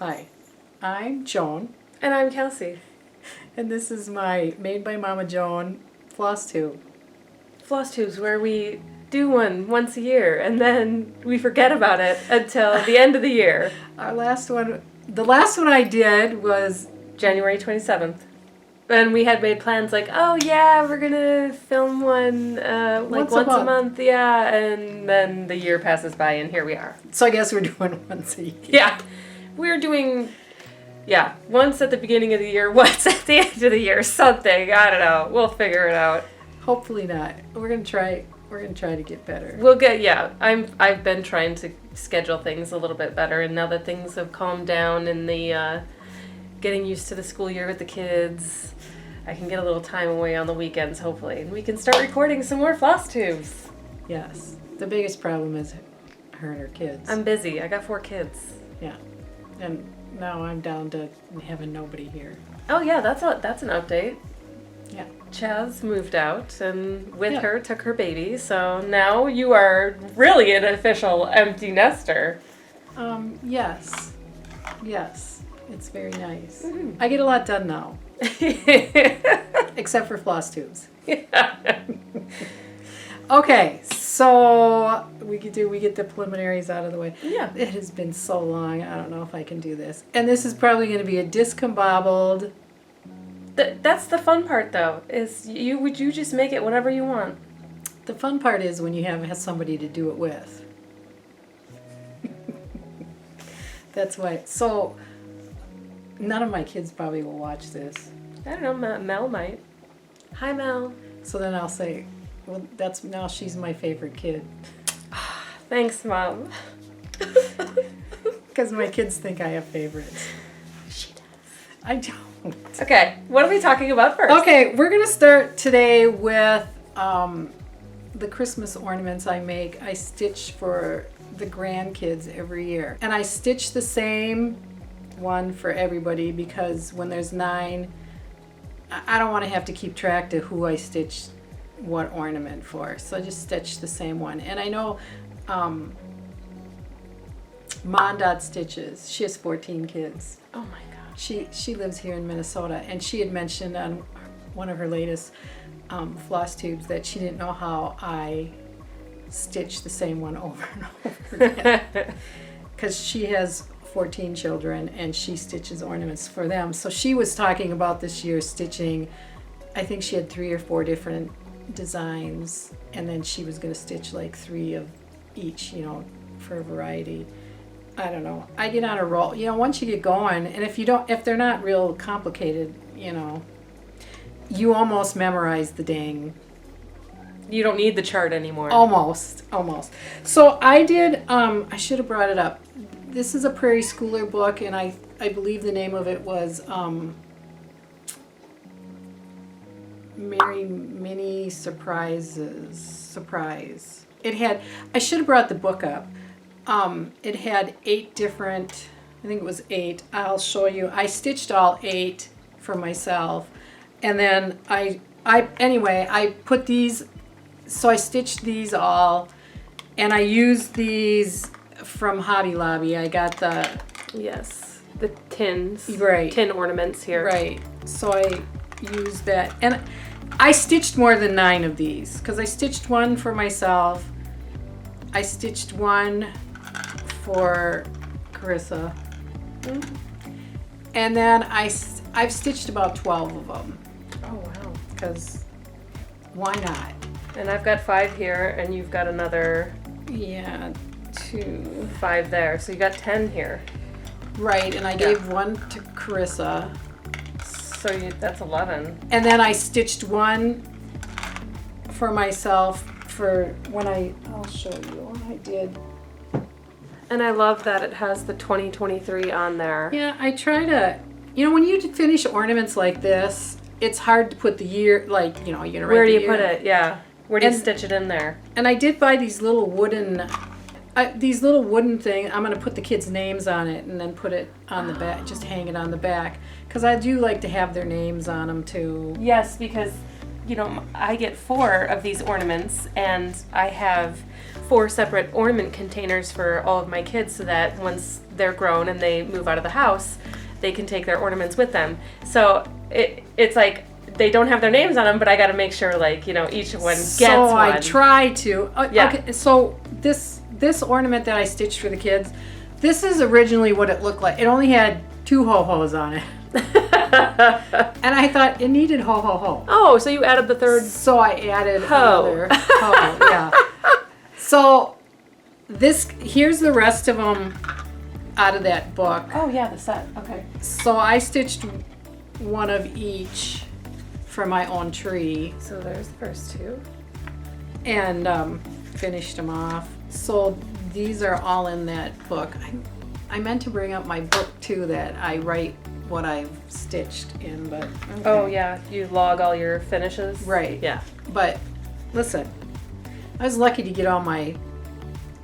Hi, I'm Joan, And I'm Kelsey. and this is my Made by Mama Joan Flosstube. Flosstubes, where we do one once a year and then we forget about it until the end of the year. The last one I did was January 27th. And we had made plans like, oh yeah, we're gonna film one once a month, yeah, and then the year passes by and here we are. So I guess we're doing once a year. Yeah. We're doing, once at the beginning of the year, once at the end of the year, something. I don't know. We'll figure it out. Hopefully not. We're gonna try to get better. We'll get, I've been trying to schedule things a little bit better, and now that things have calmed down and the getting used to the school year with the kids, I can get a little time away on the weekends, hopefully, and we can start recording some more Flosstubes. Yes. The biggest problem is her and her kids. I'm busy. I got 4 kids. Yeah. And now I'm down to having nobody here. Oh yeah, that's an update. Yeah. Chaz moved out and with her took her baby, so now you are really an official empty nester. Yes. Yes. It's very nice. Mm-hmm. I get a lot done now. Except for Flosstubes. Yeah. Okay, so we get the preliminaries out of the way. Yeah. It has been so long. I don't know if I can do this. And this is probably going to be a discombobbled. That's the fun part, though. Is you just make it whatever you want. The fun part is when you have somebody to do it with. That's why. So none of my kids probably will watch this. I don't know. Mel might. Hi, Mel. So then I'll say, well, now she's my favorite kid. Thanks, Mom. Because my kids think I have favorites. She does. I don't. Okay, what are we talking about first? Okay, we're going to start today with the Christmas ornaments I make. I stitch for the grandkids every year. And I stitch the same one for everybody because when there's 9, I don't want to have to keep track to who I stitched what ornament for. So I just stitch the same one. And I know Mondot Stitches, she has 14 kids. Oh my God. She lives here in Minnesota, and she had mentioned on one of her latest Flosstubes that she didn't know how I stitch the same one over and over again. Because she has 14 children and she stitches ornaments for them. So she was talking about this year stitching, I think she had 3 or 4 different designs, and then she was going to stitch like 3 of each, for a variety. I don't know. I get on a roll. Once you get going, and if they're not real complicated, you almost memorize the dang. You don't need the chart anymore. Almost. So I did, I should have brought it up. This is a Prairie Schooler book, and I believe the name of it was Mini Surprise. I should have brought the book up. It had 8 different, I think it was 8. I'll show you. I stitched all 8 for myself. And then I put these, so I stitched these all, and I used these from Hobby Lobby. I got the tins. Right. Tin ornaments here. Right. So I used that. And I stitched more than 9 of these because I stitched one for myself. I stitched one for Carissa. Mm-hmm. And then I've stitched about 12 of them. Oh, wow. Because why not? And I've got 5 here, and you've got another 5 there. So you got 10 here. Right, and I gave one to Carissa. So that's 11. And then I stitched one for myself for when I'll show you what I did. And I love that it has the 2023 on there. Yeah, I try to, when you finish ornaments like this, it's hard to put the year, you're going to write the year. Where do you put it? Yeah. Where do you stitch it in there? And I did buy these little wooden things. I'm going to put the kids' names on it and then put it on the back, just hang it on the back. Because I do like to have their names on them too. Yes, because I get 4 of these ornaments, and I have 4 separate ornament containers for all of my kids so that once they're grown and they move out of the house, they can take their ornaments with them. So it's like they don't have their names on them, but I got to make sure each one gets one. So I try to. Yeah. Okay, so this ornament that I stitched for the kids, this is originally what it looked like. It only had 2 ho-hos on it. And I thought it needed ho-ho-ho. Oh, so you added the third. So I added Ho. another ho, yeah. So here's the rest of them out of that book. Oh, yeah, the set. Okay. So I stitched one of each for my own tree. So there's the first 2. And finished them off. So these are all in that book. I meant to bring up my book too, that I write what I've stitched in, but okay. Oh yeah, you log all your finishes. Right. Yeah. But listen, I was lucky to get all my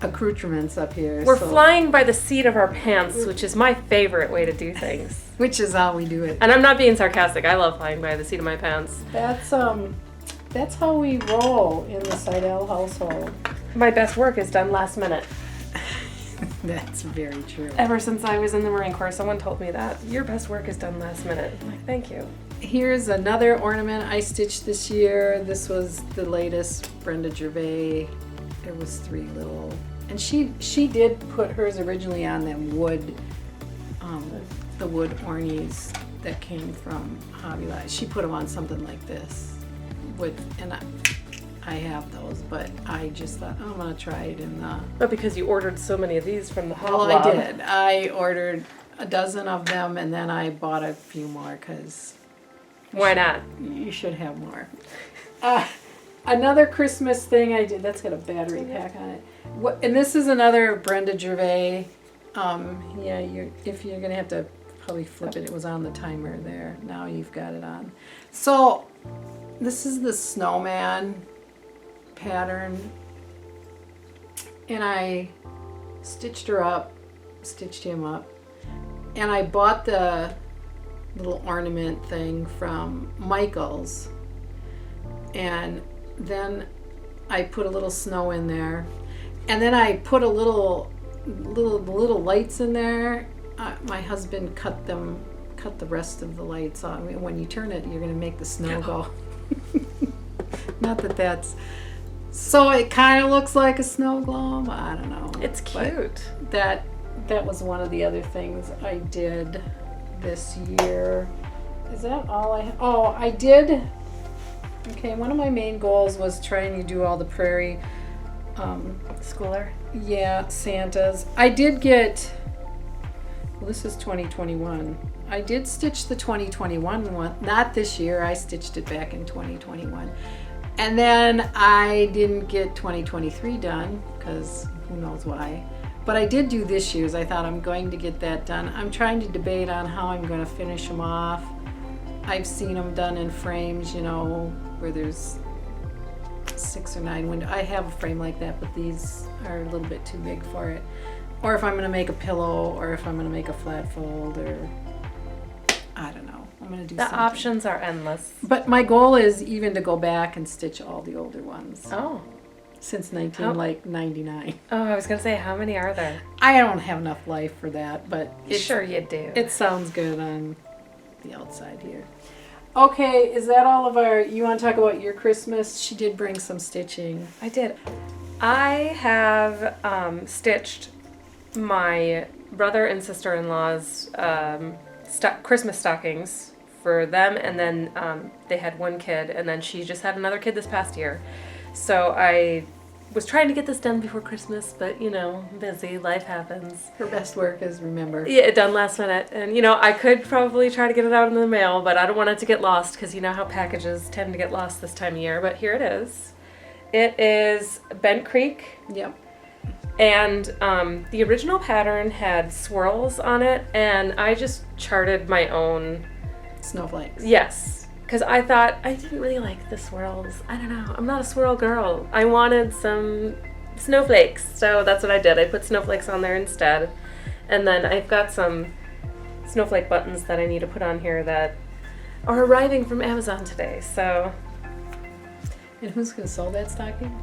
accoutrements up here. We're flying by the seat of our pants, which is my favorite way to do things. Which is how we do it. And I'm not being sarcastic. I love flying by the seat of my pants. That's how we roll in the Seidel household. My best work is done last minute. That's very true. Ever since I was in the Marine Corps, someone told me that. Your best work is done last minute. I'm like, thank you. Here's another ornament I stitched this year. This was the latest Brenda Gervais. It was 3 little, and she did put hers originally on them wood, the wood ornies that came from Hobby Lobby. She put them on something like this, and I have those, but I just thought, I'm gonna try it in the. But because you ordered so many of these from the Hobby Well, Lobby. I did. I ordered a dozen of them, and then I bought a few more because. Why not? You should have more. Another Christmas thing I did. That's got a battery pack on it. And this is another Brenda Gervais. If you're gonna have to probably flip it. It was on the timer there. Now you've got it on. So this is the snowman pattern, and I stitched him up, and I bought the little ornament thing from Michael's, and then I put a little snow in there, and then I put a little lights in there. My husband cut the rest of the lights on. I mean, when you turn it, you're gonna make the snow go. Not that that's so it kind of looks like a snow globe. I don't know. It's cute. But that was one of the other things I did this year. Is that all I did. Okay, one of my main goals was trying to do all the Prairie Schooler. Yeah, Santas. I did get. Well, this is 2021. I did stitch the 2021 one. Not this year. I stitched it back in 2021. And then I didn't get 2023 done because who knows why. But I did do this year's. I thought I'm going to get that done. I'm trying to debate on how I'm going to finish them off. I've seen them done in frames, where there's 6 or 9 windows. I have a frame like that, but these are a little bit too big for it. Or if I'm going to make a pillow, or if I'm going to make a flat fold, or I don't know. I'm going to do something. The options are endless. But my goal is even to go back and stitch all the older ones. Oh. Since 1999. Oh, I was going to say, how many are there? I don't have enough life for that, but Sure you do. It sounds good on the outside here. Okay, is that all of you want to talk about your Christmas? She did bring some stitching. I did. I have stitched my brother and sister-in-law's Christmas stockings for them, and then they had one kid, and then she just had another kid this past year. So I was trying to get this done before Christmas, but busy, life happens. Her best work is remember. Yeah, done last minute. And I could probably try to get it out in the mail, but I don't want it to get lost because you know how packages tend to get lost this time of year. But here it is. It is Bent Creek. Yep. And the original pattern had swirls on it, and I just charted my own snowflakes. Yes. Because I thought, I didn't really like the swirls. I don't know. I'm not a swirl girl. I wanted some snowflakes. So that's what I did. I put snowflakes on there instead. And then I've got some snowflake buttons that I need to put on here that are arriving from Amazon today. So And who's going to sew that stocking?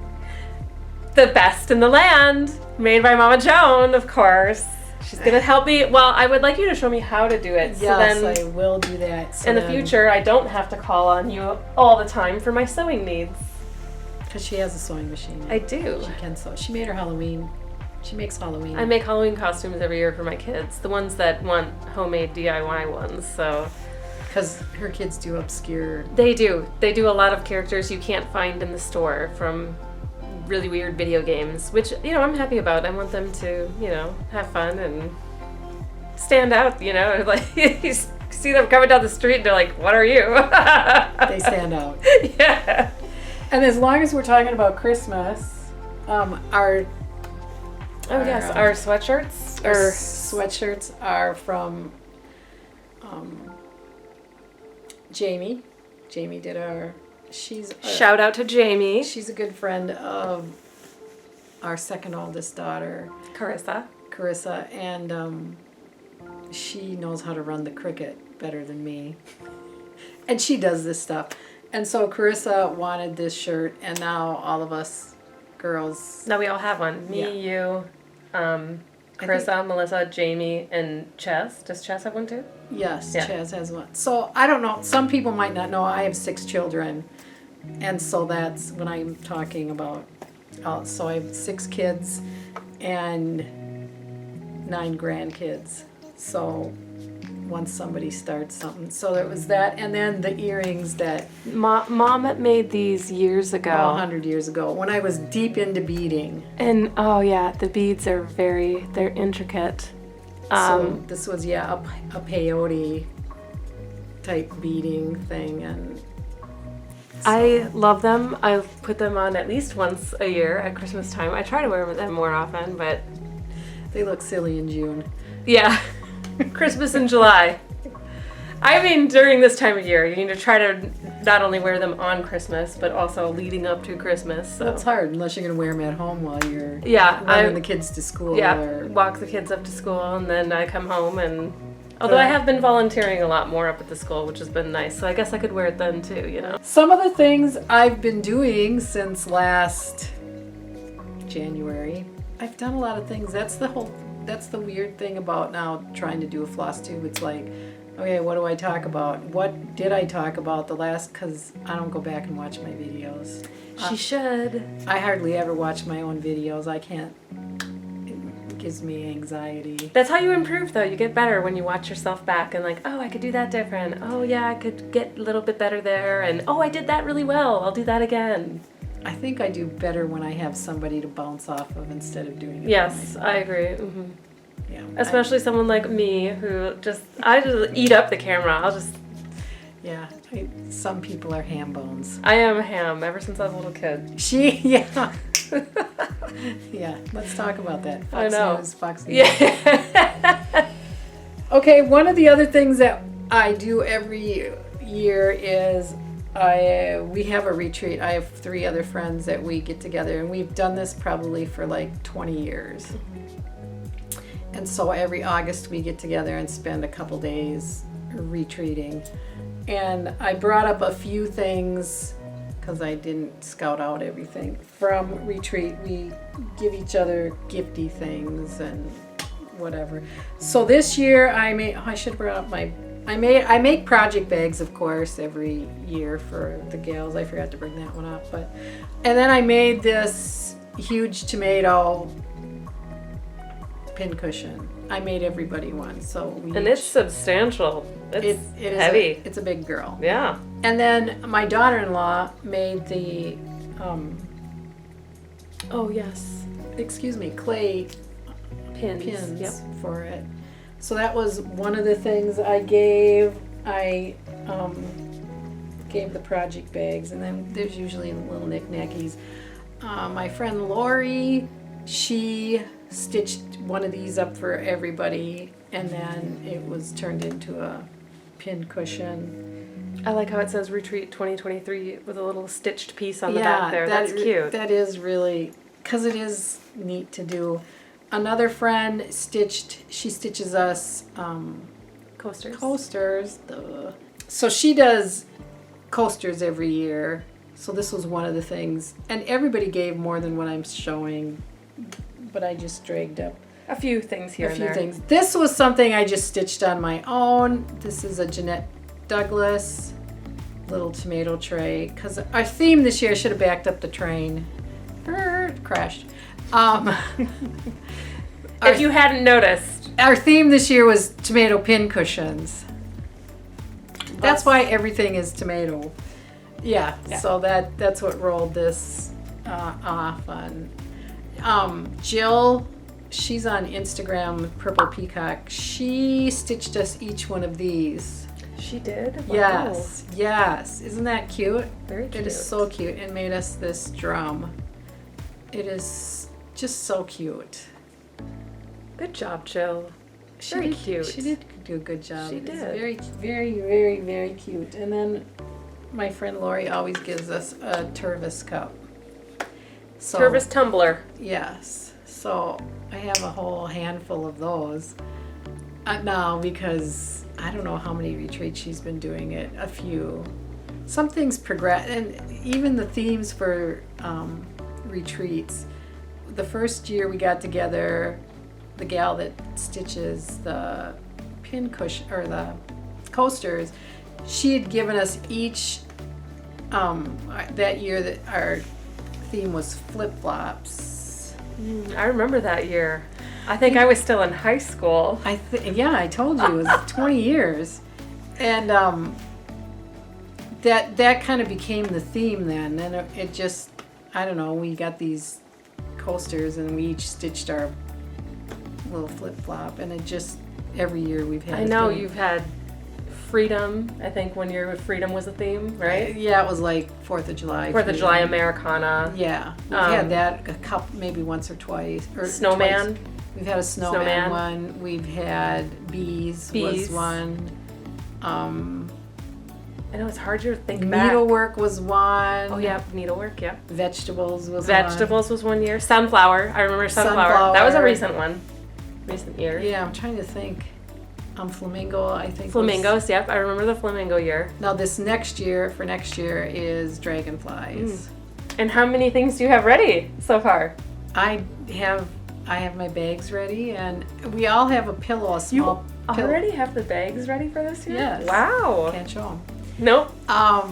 The best in the land, made by Mama Joan, of course. She's gonna help me. Well, I would like you to show me how to do it. Yes, so then I will do that. So in the future, I don't have to call on you all the time for my sewing needs. Because she has a sewing machine. I do. She can sew. She made her Halloween. She makes Halloween. I make Halloween costumes every year for my kids. The ones that want homemade DIY ones. So. Because her kids do obscure. They do. They do a lot of characters you can't find in the store from really weird video games, which, I'm happy about. I want them to, have fun and stand out, like you see them coming down the street and they're like, what are you? They stand out. Yeah. And as long as we're talking about Christmas, our sweatshirts are from Jamie. Jamie did our. Shout out to Jamie. She's a good friend of our second oldest daughter, Carissa, and she knows how to run the Cricut better than me. And she does this stuff. And so Carissa wanted this shirt, and now all of us girls. Now we all have one. Me, you, Carissa, Melissa, Jamie, and Chaz. Does Chaz have one too? Yes, yeah. Chaz has one. So I don't know. Some people might not know. I have 6 children. And so that's when I'm talking about, so I have 6 kids and 9 grandkids. So once somebody starts something. So there was that, and then the earrings that... Mom made these years ago. 100 years ago, when I was deep into beading. And, the beads are they're intricate. So this was, a peyote type beading thing, and... So. I love them. I put them on at least once a year at Christmas time. I try to wear them more often, but... They look silly in June. Yeah. Christmas in July. I mean, during this time of year, you need to try to not only wear them on Christmas, but also leading up to Christmas. So. Well, it's hard unless you're going to wear them at home while you're running the kids to school. Yeah, or... walk the kids up to school, and then I come home and... Although I have been volunteering a lot more up at the school, which has been nice, so I guess I could wear it then too, Some of the things I've been doing since last January, I've done a lot of things. That's the weird thing about now trying to do a Flosstube. It's like, okay, what do I talk about? What did I talk about because I don't go back and watch my videos. She should. I hardly ever watch my own videos. I can't. Gives me anxiety. That's how you improve, though. You get better when you watch yourself back and like, oh, I could do that different. Oh, yeah, I could get a little bit better there. And, oh, I did that really well. I'll do that again. I think I do better when I have somebody to bounce off of instead of doing it. Yes, I agree. Mm-hmm. Yeah, especially someone like me who I just eat up the camera. Yeah, some people are ham bones. I am a ham ever since I was a little kid. Yeah, let's talk about that. Fox News. Yeah. Okay, one of the other things that I do every year is we have a retreat. I have 3 other friends that we get together, and we've done this probably for like 20 years. Mm-hmm. And so every August we get together and spend a couple days retreating. And I brought up a few things because I didn't scout out everything. From retreat, we give each other gifty things and whatever. So this year I should have brought up I make project bags, of course, every year for the gals. I forgot to bring that one up, and then I made this huge tomato pincushion. I made everybody one, it's substantial. It's heavy. It's a big girl. Yeah. And then my daughter-in-law made the clay pins for it. So that was one of the things I gave. I gave the project bags, and then there's usually little knick-knackies. My friend Lori, she stitched one of these up for everybody, and then it was turned into a pin cushion. I like how it says Retreat 2023 with a little stitched piece on the back there. That's cute. That is really, because it is neat to do. Another friend stitches us coasters. So she does coasters every year. So this was one of the things, and everybody gave more than what I'm showing, but I just dragged up A few things here a and few there. things. This was something I just stitched on my own. This is a Jeanette Douglas little tomato tray, because our theme this year, I should have backed up the train. Crashed. If you hadn't noticed. Our theme this year was tomato pin cushions. That's why everything is tomato. Yeah. So that's what rolled this off on. Jill, she's on Instagram, Purple Peacock. She stitched us each one of these. She did? Wow. Yes. Isn't that cute? Very cute. It is so cute, and made us this drum. It is just so cute. Good job, Jill. Very cute. She did do a good job. She It's did. very, very, very, very cute. And then my friend Lori always gives us a Tervis cup. So, Tervis tumbler. Yes. So I have a whole handful of those now, because I don't know how many retreats she's been doing it. A few. Some things progress, and even the themes for retreats. The first year we got together, the gal that stitches the pin cushion or the coasters, she had given us each that year that our theme was flip-flops. I remember that year. I think I was still in high school. I told you it was 20 years, and that kind of became the theme then. And it just, I don't know. We got these coasters, and we each stitched our little flip-flop, and it just every year we've had. I know you've had freedom. I think 1 year freedom was a theme, right? Yeah, it was like 4th of July. 4th of July Americana. Yeah, we've had that a couple, maybe once or twice. Or Snowman. Twice. We've had a snowman one. We've had bees was one. I know it's hard to think back. Needlework was one. Oh yeah, needlework. Yeah. Vegetables was Vegetables was 1 year. Sunflower. I remember sunflower. That was a recent one. Recent year. Yeah, I'm trying to think. Flamingo, I think. Flamingos. Yep, I remember the flamingo year. Now this next year is dragonflies. And how many things do you have ready so far? I have my bags ready, and we all have a pillow, a small pillow. Already have the bags ready for this year? Yes. Wow. Can't show them. Nope.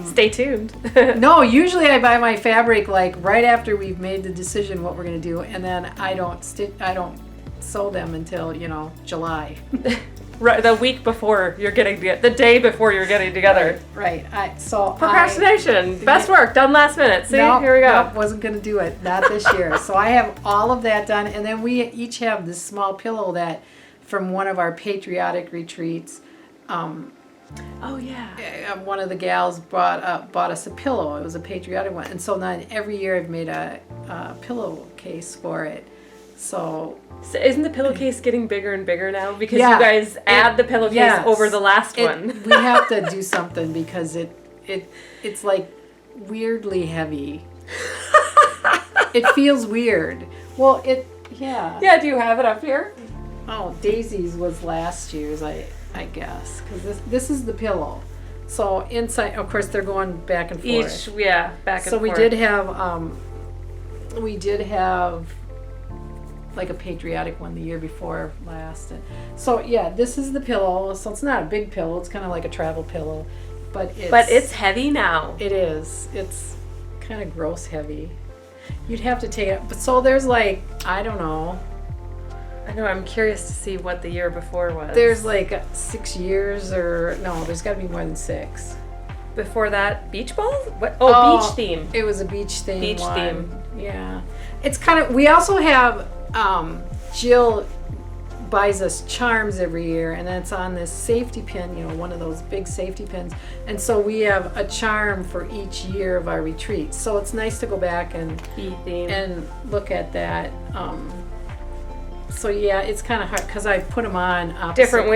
Stay tuned. No, usually I buy my fabric like right after we've made the decision what we're gonna do, and then I don't sew them until July. Right, the week before you're getting the day before you're getting together. Right. Procrastination. Best work done last minute. See, Nope, here we go. Nope, wasn't gonna do it. Not this year. So I have all of that done, and then we each have this small pillow that from one of our patriotic retreats. Oh yeah. One of the gals bought us a pillow. It was a patriotic one, and so then every year I've made a pillowcase for it. So isn't the pillowcase getting bigger and bigger now? Because Yeah, you guys add the pillowcase over the last one. We have to do something because it's like weirdly heavy. It feels weird. Well, yeah. Yeah, do you have it up here? Oh, Daisy's was last year's, I guess, because this is the pillow. So inside, of course, they're going back and forth. Back and forth. So we did have like a patriotic one the year before last. And so yeah, this is the pillow. So it's not a big pillow. It's kind of like a travel pillow, but it's heavy now. It is. It's kind of gross heavy. You'd have to take it. But so there's like, I don't know. I know. I'm curious to see what the year before was. There's like 6 years or no. There's got to be more than 6. Before that, beach balls? What? Oh, beach theme. It was a beach theme. Beach theme. Yeah. It's kind of. We also have. Jill buys us charms every year, and then it's on this safety pin, one of those big safety pins. And so we have a charm for each year of our retreat. So it's nice to go back and look at that. So yeah, it's kind of hard because I put them on opposite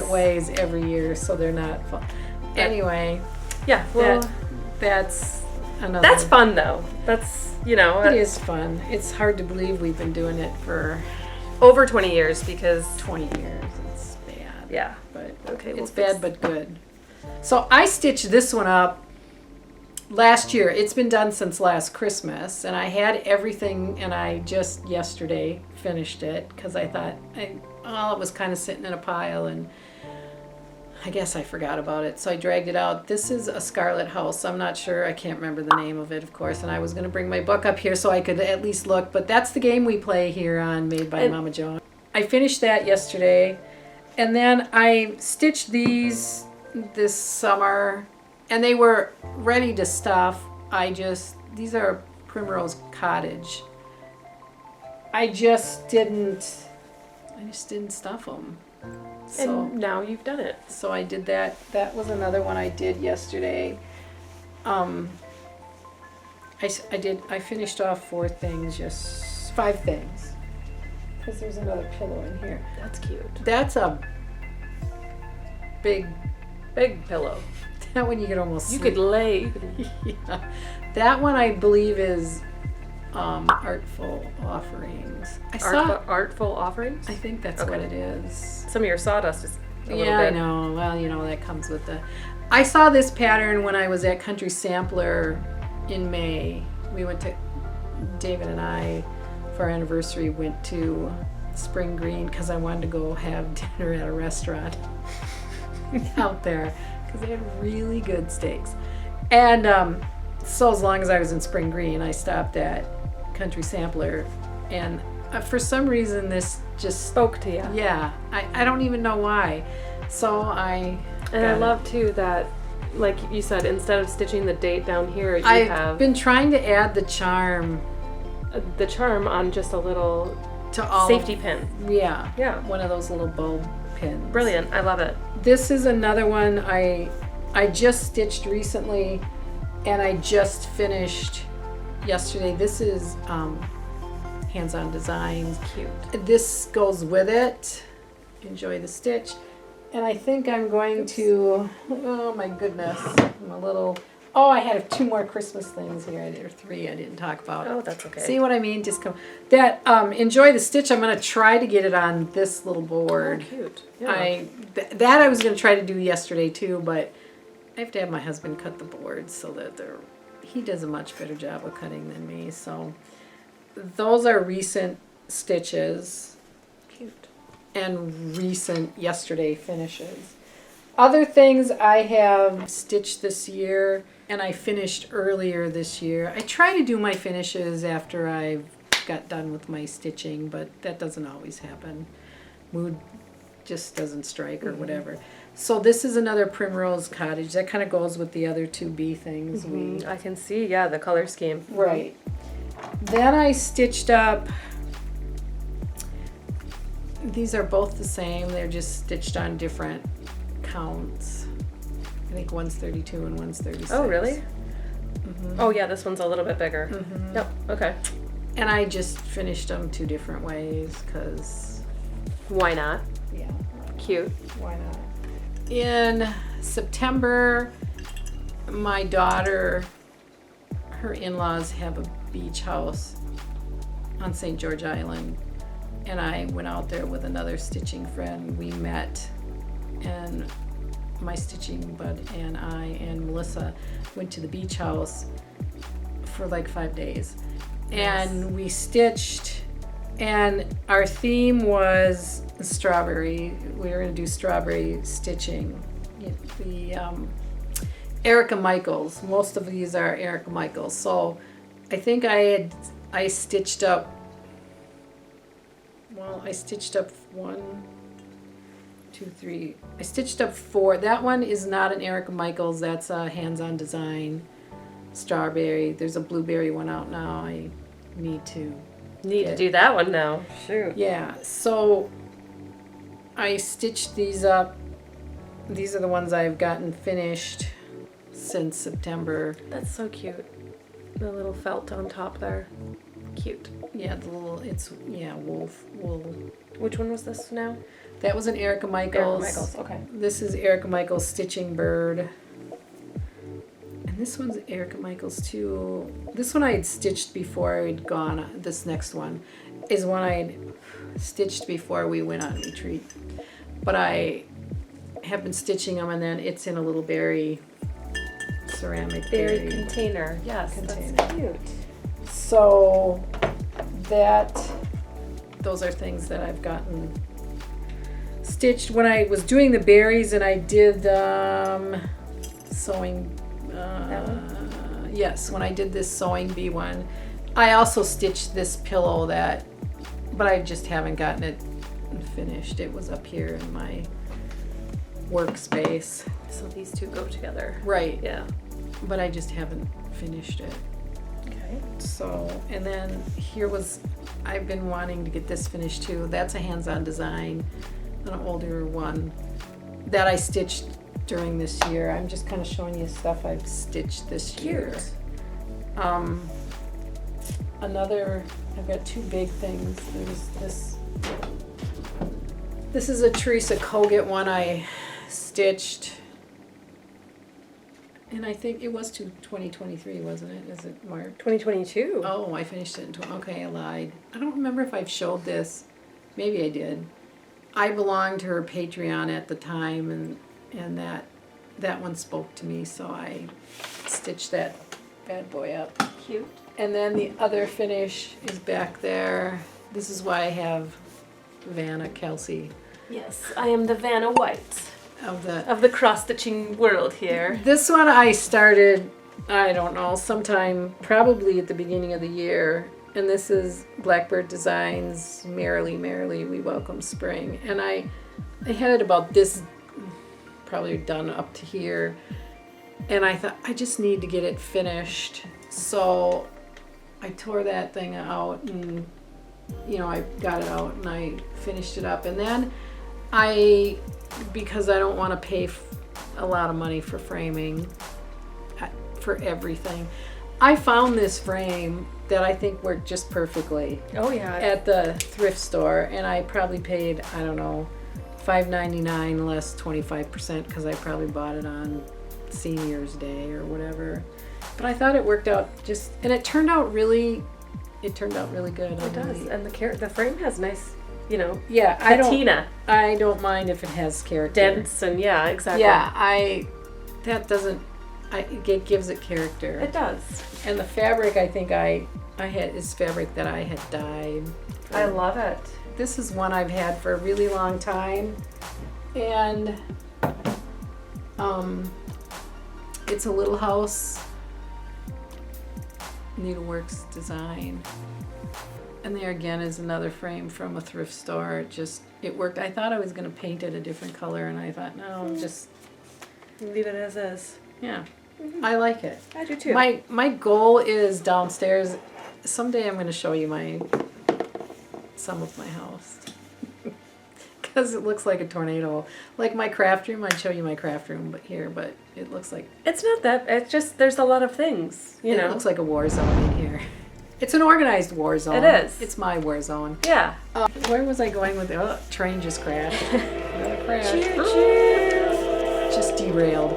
ways every year, so they're not fun. Anyway, yeah, well, that's another. That's fun though. That's it is fun. It's hard to believe we've been doing it for over 20 years because 20 years. It's bad. Yeah, but okay, it's bad but good. So I stitched this one up last year. It's been done since last Christmas, and I had everything, and I just yesterday finished it because I thought it was kind of sitting in a pile, and I guess I forgot about it, so I dragged it out. This is a Scarlet House. I'm not sure. I can't remember the name of it, of course, and I was going to bring my book up here so I could at least look, but that's the game we play here on Made by Mama Joan. I finished that yesterday, and then I stitched these this summer, and they were ready to stuff. These are Primrose Cottage. I just didn't stuff them. So, and now you've done it. So I did that. That was another one I did yesterday. I finished off 5 things. Because there's another pillow in here. That's cute. That's a big pillow. That one you could almost You sleep. could lay. Yeah. That one I believe is Artful Offerings. Artful Offerings? I think that's what it is. Some of your sawdust is a little bit. I know. Well, that comes with the... I saw this pattern when I was at Country Sampler in May. We went to... David and I, for our anniversary, went to Spring Green because I wanted to go have dinner at a restaurant out there because they had really good steaks. And so as long as I was in Spring Green, I stopped at Country Sampler, and for some reason this just spoke to you. Yeah, I don't even know why. So I love too that, like you said, instead of stitching the date down here, I've been trying to add the charm on just a little safety pin. Yeah, one of those little bulb pins. Brilliant. I love it. This is another one I just stitched recently, and I just finished yesterday. This is Hands-On Designs. Cute. This goes with it. Enjoy the stitch. And I think I'm going to, oh my goodness, I had 2 more Christmas things here, or 3 I didn't talk about. Oh, that's okay. See what I mean? Just come. That, Enjoy the Stitch, I'm going to try to get it on this little board. Oh, cute. Yeah. That I was going to try to do yesterday too, but I have to have my husband cut the boards so that he does a much better job of cutting than me. So those are recent stitches. Cute. And recent yesterday finishes. Other things I have stitched this year, and I finished earlier this year. I try to do my finishes after I've got done with my stitching, but that doesn't always happen. Mood just doesn't strike or whatever. So this is another Primrose Cottage. That kind of goes with the other 2 bee things. I can see, the color scheme. Right. Then I stitched up... These are both the same. They're just stitched on different counts. I think one's 32 and one's 36. Oh, really? Mm-hmm. Oh, yeah, this one's a little bit bigger. Mm-hmm. Yep, okay. And I just finished them 2 different ways because... Why not? Yeah. Cute. Why not? In September, my daughter, her in-laws have a beach house on St. George Island. And I went out there with another stitching friend. We met, and my stitching bud and I and Melissa went to the beach house for like 5 days. And we stitched, and our theme was strawberry. We were going to do strawberry stitching. The Erica Michaels. Most of these are Erica Michaels. So I think I stitched up. Well, I stitched up 1, 2, 3. I stitched up 4. That one is not an Erica Michaels. That's a Hands-On Design strawberry. There's a blueberry one out now. I need to do that one now. Shoot. Yeah. So I stitched these up. These are the ones I've gotten finished since September. That's so cute. The little felt on top there. Cute. Yeah, wolf wool. Which one was this now? That was an Erica Michaels. Erica Michaels, okay. This is Erica Michaels Stitching Bird. And this one's Erica Michaels too. This one I had stitched before I'd gone. This next one is one I had stitched before we went on retreat. But I have been stitching them, and then it's in a little berry ceramic berry berry container. Yes, container. that's cute. So those are things that I've gotten stitched when I was doing the berries, and I did sewing. That one? Yes, when I did this sewing bee one, I also stitched this pillow but I just haven't gotten it finished. It was up here in my workspace. So these two go together. Right. Yeah. But I just haven't finished it. Okay. So, and then I've been wanting to get this finished too. That's a hands-on design, an older one that I stitched during this year. I'm just kind of showing you stuff I've stitched this year. I've got two big things. There's this is a Theresa Kogut one I stitched, and I think it was 2023, wasn't it? Is it March? 2022. Oh, I finished it in okay, I lied. I don't remember if I've showed this. Maybe I did. I belonged to her Patreon at the time, and that one spoke to me, so I stitched that bad boy up. Cute. And then the other finish is back there. This is why I have Vanna Kelsey Yes, I am the Vanna White of the. of the cross-stitching world here. This one I started, I don't know, sometime probably at the beginning of the year. And this is Blackbird Designs, Merrily, Merrily, We Welcome Spring. And I had it about this, probably done up to here. And I thought, I just need to get it finished. So I tore that thing out, and I got it out and I finished it up. And then because I don't want to pay a lot of money for framing for everything, I found this frame that I think worked just perfectly. Oh yeah. At the thrift store, and I probably paid, I don't know, $5.99 less 25% because I probably bought it on Senior's Day or whatever. But I thought it worked out and it turned out really good. It does, and the frame has nice, Yeah, patina. I don't mind if it has character. Dents and yeah, exactly. Yeah, it gives it character. It does. And the fabric, I think I had is fabric that I had dyed. I love it. This is one I've had for a really long time, and it's a Little House Needleworks design. And there again is another frame from a thrift store. It worked. I thought I was going to paint it a different color, and I thought, no, just leave it as is. Yeah. Mm-hmm. I like it. I do too. My goal is downstairs. Someday I'm going to show you some of my house. Because it looks like a tornado. Like my craft room, I'd show you my craft room but it looks like... It's not that. It's just there's a lot of things, It looks like a war zone in here. It's an organized war zone. It is. It's my war zone. Yeah. Where was I going with it? Oh, train just crashed. Another crash. Choo-choo. Just derailed.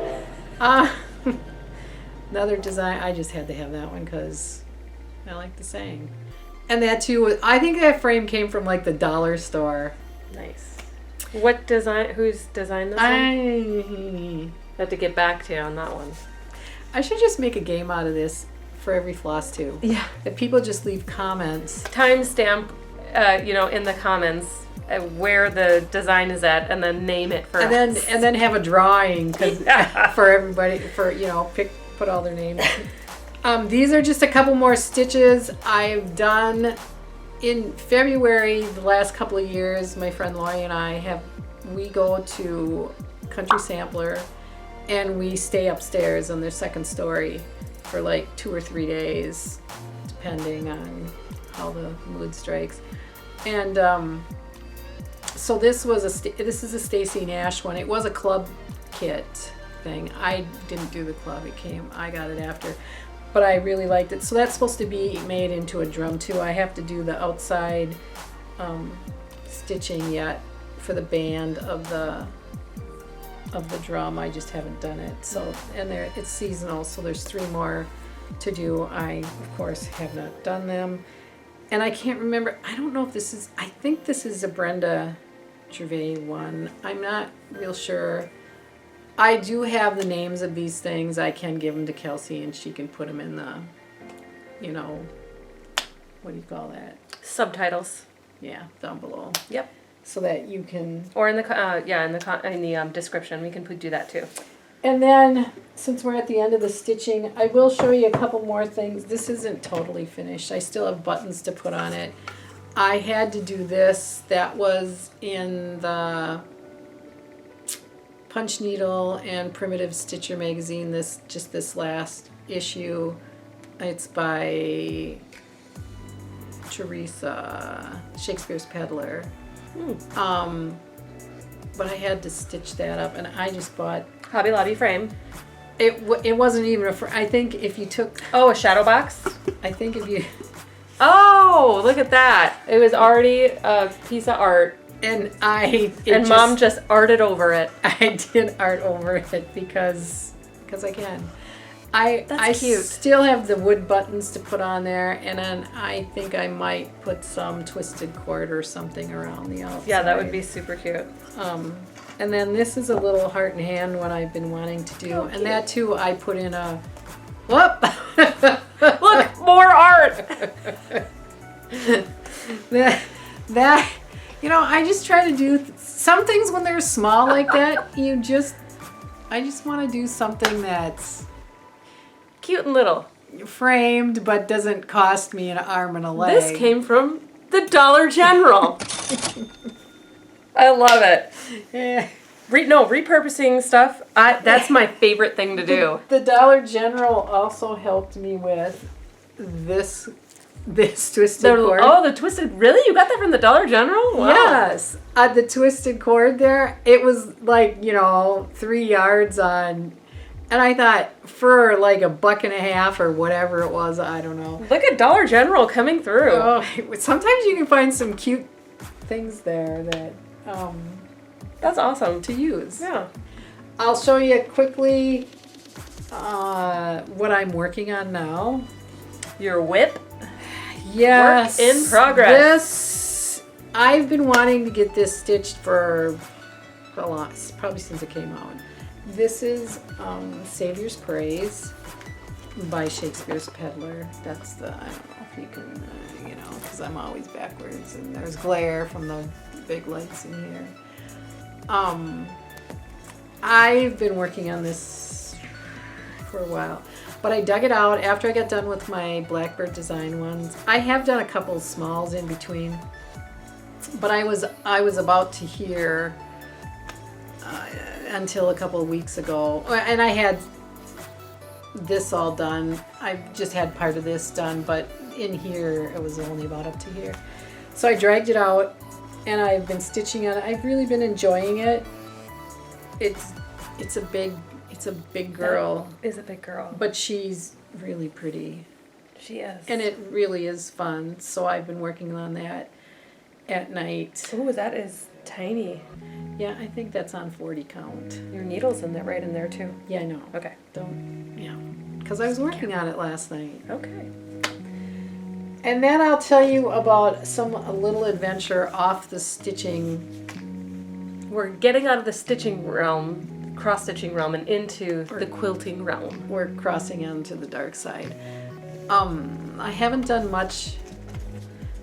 Another design. I just had to have that one because I like the saying. And that too, I think that frame came from like the dollar store. Nice. What design? Who's designed this one? I have to get back to you on that one. I should just make a game out of this for every Flosstube. Yeah. That people just leave comments. Timestamp, in the comments where the design is at, and then name it for us. And then have a drawing for everybody put all their names. These are just a couple more stitches I've done. In February, the last couple of years, my friend Lori and we go to Country Sampler, and we stay upstairs on their second story for like 2 or 3 days, depending on how the mood strikes. And so this is a Stacy Nash one. It was a club kit thing. I didn't do the club. I got it after. But I really liked it. So that's supposed to be made into a drum too. I have to do the outside stitching yet for the band of the drum. I just haven't done it. So it's seasonal. So there's 3 more to do. I of course have not done them, and I can't remember. I don't know if this is. I think this is a Brenda Gervais one. I'm not real sure. I do have the names of these things. I can give them to Kelsey and she can put them in the, you know, what do you call that? Subtitles. Yeah, down below. Yep. So that you can. Or in the description, we can do that too. And then, since we're at the end of the stitching, I will show you a couple more things. This isn't totally finished. I still have buttons to put on it. I had to do this. That was in the Punch Needle and Primitive Stitcher magazine. This last issue. It's by Theresa, Shakespeare's Peddler. But I had to stitch that up, and I just bought Hobby Lobby frame. It wasn't even I think if you took. Oh, a shadow box. I think if you. Oh, look at that! It was already a piece of art, and Mom just arted over it. I did art over it because I can. I cute. Still have the wood buttons to put on there, and then I think I might put some twisted cord or something around the outside. Yeah, that would be super cute. And then this is a little heart and hand one I've been wanting to do, and that too I put in a. Whoop! Look, more art. that you know, I just try to do some things when they're small like that. I just want to do something that's cute and little, framed, but doesn't cost me an arm and a leg. This came from the Dollar General. I love it. Yeah. Repurposing stuff. That's my favorite thing to do. The Dollar General also helped me with this twisted cord. Oh, the twisted. Really? You got that from the Dollar General? Wow. Yes. The twisted cord there. It was like, 3 yards on. And I thought for like $1.50 or whatever it was, I don't know. Look at Dollar General coming through. Oh, sometimes you can find some cute things there that that's awesome to use. Yeah. I'll show you quickly what I'm working on now. Your whip? Yes. Work in progress. I've been wanting to get this stitched for a lot, probably since it came out. This is Saviour's Praise by Shakespeare's Peddler. That's I don't know if you can, because I'm always backwards and there's glare from the big lights in here. I've been working on this for a while, but I dug it out after I got done with my Blackbird design ones. I have done a couple smalls in between, but I was about to hear until a couple of weeks ago, and I had this all done. I just had part of this done, but in here it was only about up to here. So I dragged it out, and I've been stitching on it. I've really been enjoying it. It's a big girl. That is a big girl. But she's really pretty. She is. And it really is fun. So I've been working on that at night. Ooh, that is tiny. Yeah, I think that's on 40 count. Your needle's in there, right in there too. Yeah, I know. Okay. Because I was working on it last night. Okay. And then I'll tell you about a little adventure off the stitching. We're getting out of the stitching realm, cross-stitching realm, and into the quilting realm. We're crossing into the dark side. I haven't done much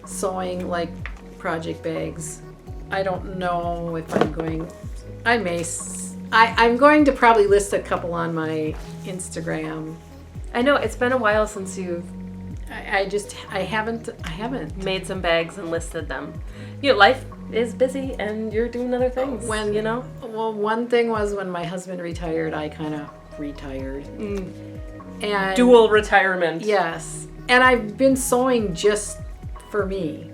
sewing like project bags. I don't know if I'm going. I'm going to probably list a couple on my Instagram. I know it's been a while since you've. I haven't made some bags and listed them. Life is busy and you're doing other things. Well, one thing was when my husband retired, I kind of retired. And dual retirement. Yes, and I've been sewing just for me,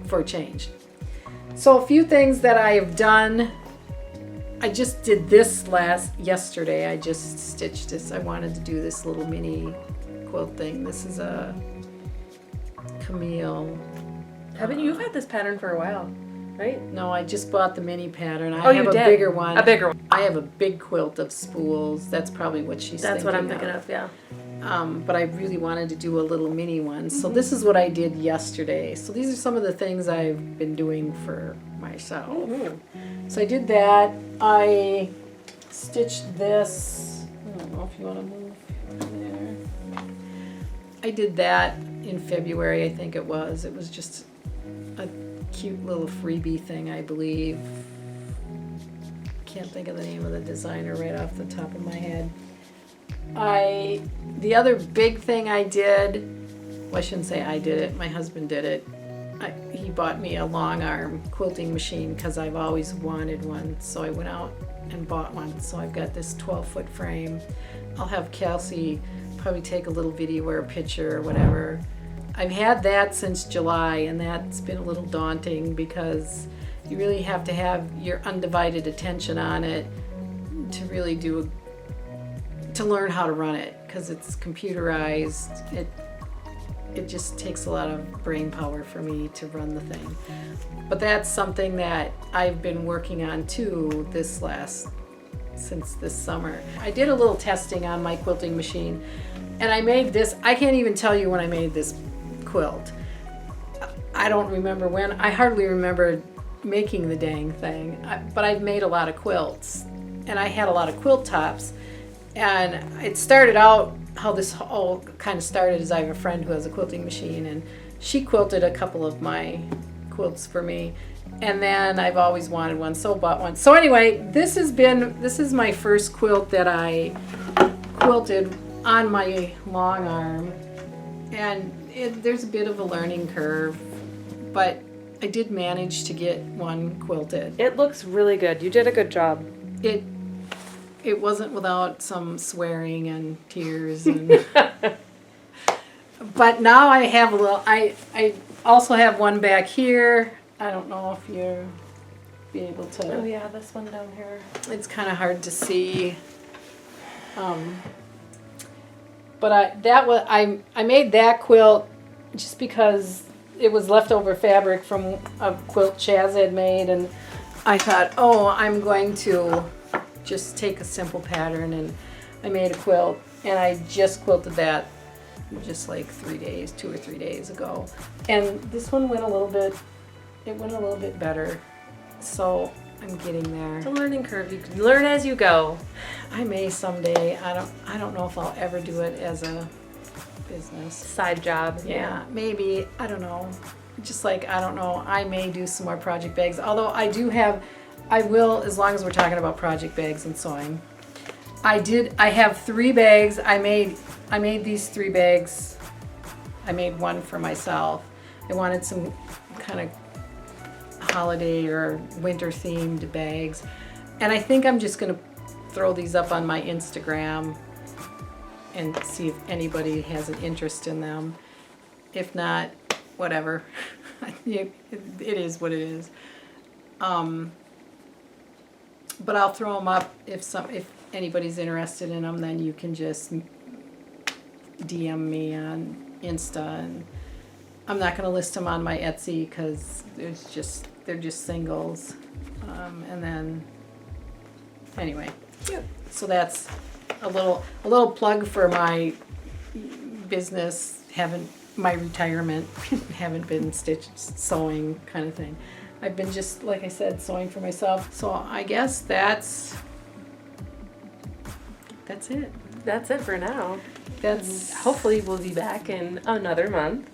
for a change. So a few things that I have done. I just did this yesterday. I just stitched this. I wanted to do this little mini quilt thing. This is a Camille. Haven't you've had this pattern for a while, right? No, I just bought the mini pattern. I you have did. A bigger one. A bigger one. I have a big quilt of spools. That's probably what she's thinking. That's what I'm thinking of, yeah. But I really wanted to do a little mini one. So this is what I did yesterday. So these are some of the things I've been doing for myself. So I did that. I stitched this. I don't know if you want to move there. I did that in February, I think it was. It was just a cute little freebie thing, I believe. Can't think of the name of the designer right off the top of my head. The other big thing I did, well, I shouldn't say I did it, my husband did it. He bought me a long arm quilting machine because I've always wanted one, so I went out and bought one. So I've got this 12-foot frame. I'll have Kelsey probably take a little video or a picture or whatever. I've had that since July, and that's been a little daunting because you really have to have your undivided attention on it to really to learn how to run it, because it's computerized. It just takes a lot of brain power for me to run the thing. But that's something that I've been working on too since this summer. I did a little testing on my quilting machine, and I made this. I can't even tell you when I made this quilt. I don't remember when. I hardly remember making the dang thing. But I've made a lot of quilts, and I had a lot of quilt tops. And it started out, how this all kind of started is I have a friend who has a quilting machine, and she quilted a couple of my quilts for me. And then I've always wanted one, so bought one. So anyway, this is my first quilt that I quilted on my long arm. And there's a bit of a learning curve, but I did manage to get one quilted. It looks really good. You did a good job. It wasn't without some swearing and tears, and but now I have a little. I also have one back here. I don't know if you'll be able to. Oh yeah, this one down here. It's kind of hard to see. But I made that quilt just because it was leftover fabric from a quilt Chaz had made, and I thought, oh, I'm going to just take a simple pattern, and I made a quilt, and I just quilted that just like 2 or 3 days ago. And this one went a little bit better. So I'm getting there. It's a learning curve. You can learn as you go. I may someday. I don't know if I'll ever do it as a business. Side job. Yeah, maybe. I don't know. Just like, I don't know. I may do some more project bags. Although I will, as long as we're talking about project bags and sewing. I have 3 bags. I made these 3 bags. I made one for myself. I wanted some kind of holiday or winter themed bags. And I think I'm just gonna throw these up on my Instagram and see if anybody has an interest in them. If not, whatever. It is what it is. But I'll throw them up if anybody's interested in them. Then you can just DM me on Insta, and I'm not going to list them on my Etsy because they're just singles. And then anyway, so that's a little plug for my business. My retirement. Haven't been sewing kind of thing. I've been just, like I said, sewing for myself. So I guess that's it. That's it for now. That's Hopefully we'll be back in another month.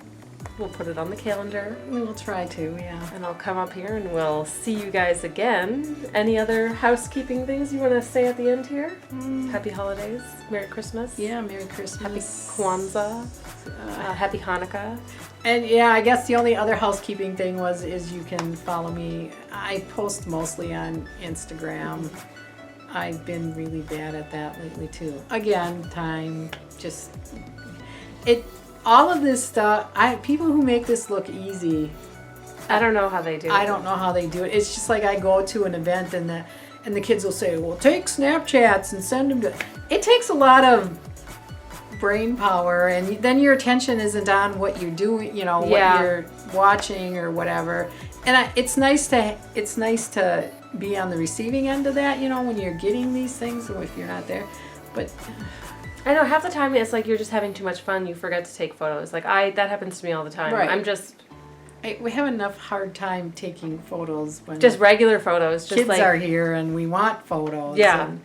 We'll put it on the calendar. We'll try to, yeah. And I'll come up here and we'll see you guys again. Any other housekeeping things you want to say at the end here? Happy holidays. Merry Christmas. Yeah, Merry Christmas. Happy Kwanzaa. Happy Hanukkah. And yeah, I guess the only other housekeeping thing is you can follow me. I post mostly on Instagram. I've been really bad at that lately too. Again, time, all of this stuff, people who make this look easy. I don't know how they do it. I don't know how they do it. It's just like I go to an event and the kids will say, well, take Snapchats and send them to... It takes a lot of brain power, and then your attention isn't on what you're doing, what you're watching or whatever. And it's nice to be on the receiving end of that, when you're getting these things, or if you're not there. But I know half the time it's like you're just having too much fun. You forget to take photos. Like that happens to me all the time. Right. We have enough hard time taking photos when just regular photos. Just kids are here and we want photos. Yeah. And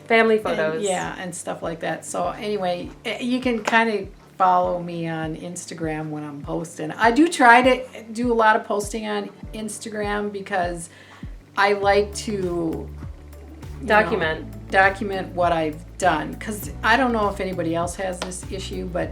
family photos. And stuff like that. So anyway, you can kind of follow me on Instagram when I'm posting. I do try to do a lot of posting on Instagram because I like to document what I've done, because I don't know if anybody else has this issue, but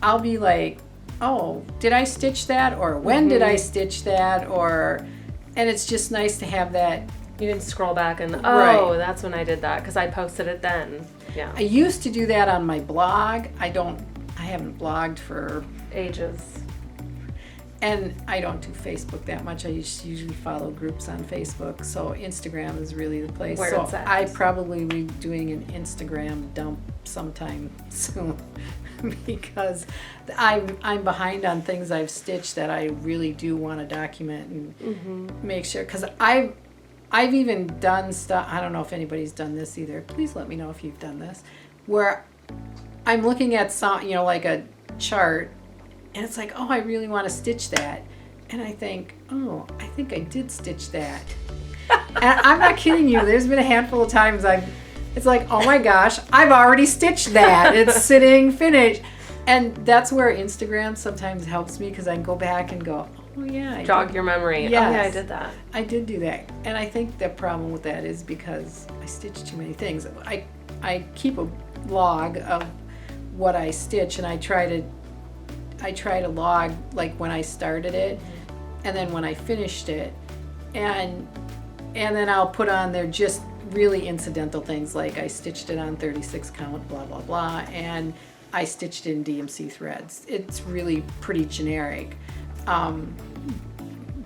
I'll be like, oh, did I stitch that, or when did I stitch that, and it's just nice to have that. You can scroll back and that's when I did that because I posted it then. Yeah, I used to do that on my blog. I haven't blogged for ages. And I don't do Facebook that much. I just usually follow groups on Facebook. So Instagram is really the place. Where so it's at. I probably will be doing an Instagram dump sometime soon because I'm behind on things I've stitched that I really do want to document and make sure. Because I've even done stuff. I don't know if anybody's done this either. Please let me know if you've done this. Where I'm looking at some, like a chart. And it's like, oh, I really want to stitch that. And I think, oh, I think I did stitch that. And I'm not kidding you. There's been a handful of times it's like, oh my gosh, I've already stitched that. It's sitting finished. And that's where Instagram sometimes helps me, because I can go back and go, oh yeah. Jog your memory. Yes, Oh yeah, I did that. I did do that. And I think the problem with that is because I stitched too many things. I keep a log of what I stitch, and I try to log like when I started it and then when I finished it, and then I'll put on there just really incidental things like I stitched it on 36 count, blah blah blah, and I stitched in DMC threads. It's really pretty generic,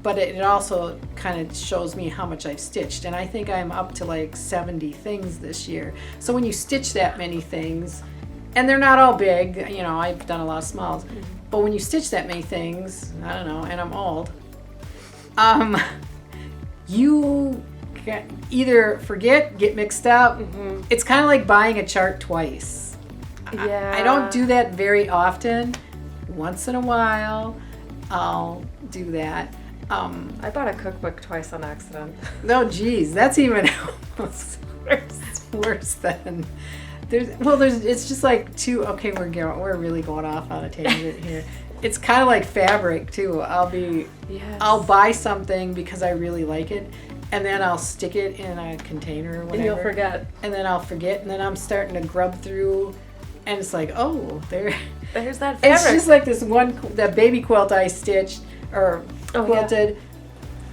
but it also kind of shows me how much I've stitched, and I think I'm up to like 70 things this year. So when you stitch that many things, and they're not all big, I've done a lot of smalls, but when you stitch that many things, I don't know, and I'm old, you can either forget, get mixed up. It's kind of like buying a chart twice. Yeah. I don't do that very often. Once in a while, I'll do that. I bought a cookbook twice on accident. No, geez, that's even almost worse than... It's just like okay, we're really going off on a tangent here. It's kind of like fabric too. I'll buy something because I really like it, and then I'll stick it in a container or whatever. And you'll forget. And then I'll forget, and then I'm starting to grub through, and it's like, oh, there's that fabric. It's just like that baby quilt I stitched or quilted. Yeah.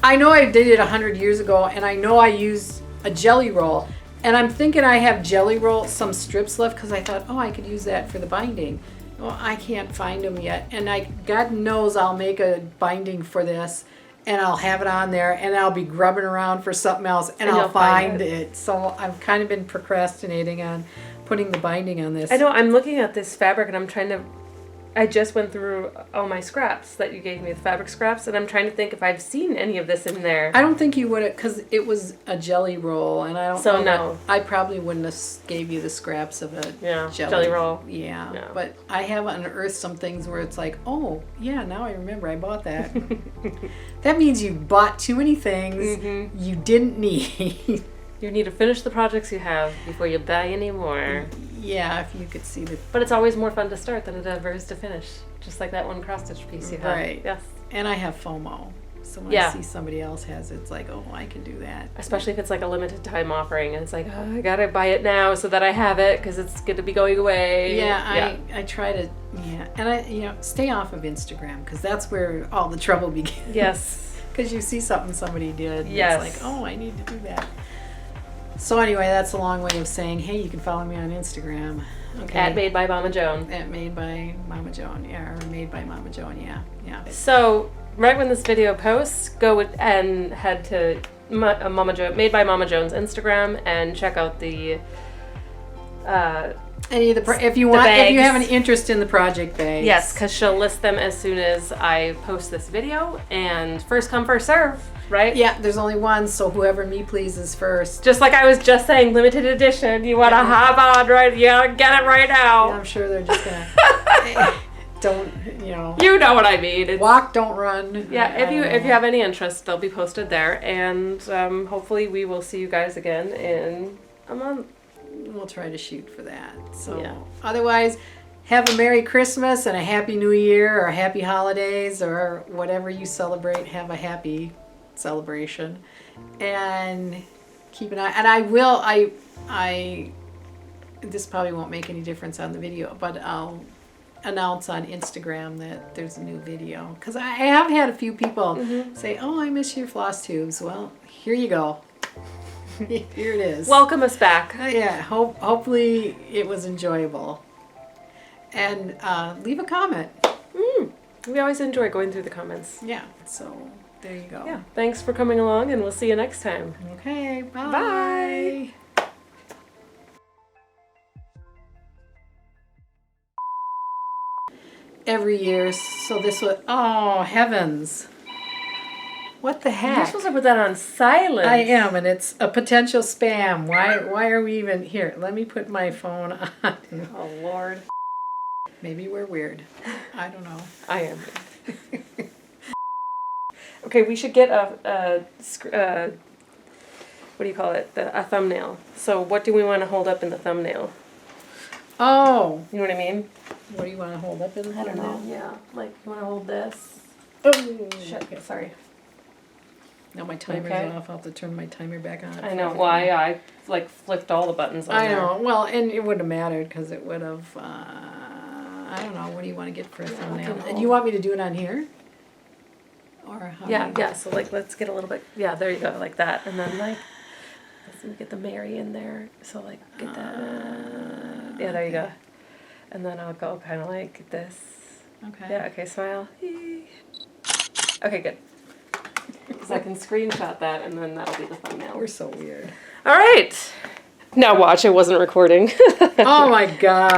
I know I did it 100 years ago, and I know I used a jelly roll. And I'm thinking I have jelly roll, some strips left, because I thought, oh, I could use that for the binding. Well, I can't find them yet. And God knows I'll make a binding for this, and I'll have it on there, and I'll be grubbing around for something else, and I'll find it. So I've kind of been procrastinating on putting the binding on this. I know, I'm looking at this fabric, and I just went through all my scraps that you gave me, the fabric scraps, and I'm trying to think if I've seen any of this in there. I don't think you would have, because it was a jelly roll, and I don't know. No. I probably wouldn't have gave you the scraps of a jelly roll. Yeah, no. But I have unearthed some things where it's like, oh, yeah, now I remember I bought that. That means you bought too many things you didn't need. You need to finish the projects you have before you buy any more. Yeah, if you could see the... But it's always more fun to start than it ever is to finish. Just like that one cross-stitch piece you have. Right. Yes. And I have FOMO. So when I see somebody else has it, it's like, oh, I can do that. Especially if it's like a limited time offering. And it's like, oh, I got to buy it now so that I have it because it's going to be going away. Yeah, I try to... Yeah. And I stay off of Instagram, because that's where all the trouble begins. Yes. Because you see something somebody did. And yes. It's like, oh, I need to do that. So anyway, that's a long way of saying, hey, you can follow me on Instagram. Okay. At Made by Mama Joan. At Made by Mama Joan, yeah, or Made by Mama Joan, yeah. So right when this video posts, go and head to Mama Joan, Made by Mama Joan's Instagram, and check out the any of the if you have an interest in the project bags. Yes, because she'll list them as soon as I post this video, and first come, first serve. Right? Yeah, there's only one, so whoever me pleases first. Just like I was just saying, limited edition. You want to hop on, right? You gotta get it right now. Yeah, I'm sure they're just gonna You know what I mean. Walk, don't run. Yeah, if you have any interest, they'll be posted there, and hopefully we will see you guys again in a month. we'll try to shoot for that. So Yeah. otherwise, have a Merry Christmas and a Happy New Year or Happy Holidays or whatever you celebrate. Have a happy celebration. And keep an eye. And this probably won't make any difference on the video, but I'll announce on Instagram that there's a new video. Because I have had a few people say, oh, I miss your Flosstubes. Well, here you go. Here it is. Welcome us back. Yeah, hopefully it was enjoyable. And leave a comment. We always enjoy going through the comments. Yeah, so there you go. Yeah. Thanks for coming along, and we'll see you next time. Okay, bye. Bye. Every year, so this was, oh, heavens. What the You're heck? supposed to put that on silent. I am, and it's a potential spam. Why are we even here? Let me put my phone on. Oh, Lord. Maybe we're weird. I don't know. I am. Okay, we should get a what do you call it? A thumbnail. So what do we want to hold up in the thumbnail? Oh, You know what I mean? what do you want to hold up in the I don't know. thumbnail? Yeah. Like, you want to hold this? Oh, Shit. okay. Sorry. Now my timer's Okay. off. I'll have to turn my timer back on. I know. Why? I like flicked all the buttons on I there. know. Well, and it wouldn't have mattered because it would have. I don't know. What do you want to get for a thumbnail? can And you want me to do it on here? Or how? Yeah, do you- yeah. So like, let's get a little bit. Yeah, there you go, like that, and then like, let's get the Mary in there. So like, get that. Yeah, there you go. And then I'll go kind of like this. Okay. Yeah. Okay. Smile. Okay. Good. Because I can screenshot that, and then that'll be the thumbnail. We're so weird. All right. Now watch. I wasn't recording. Oh my God.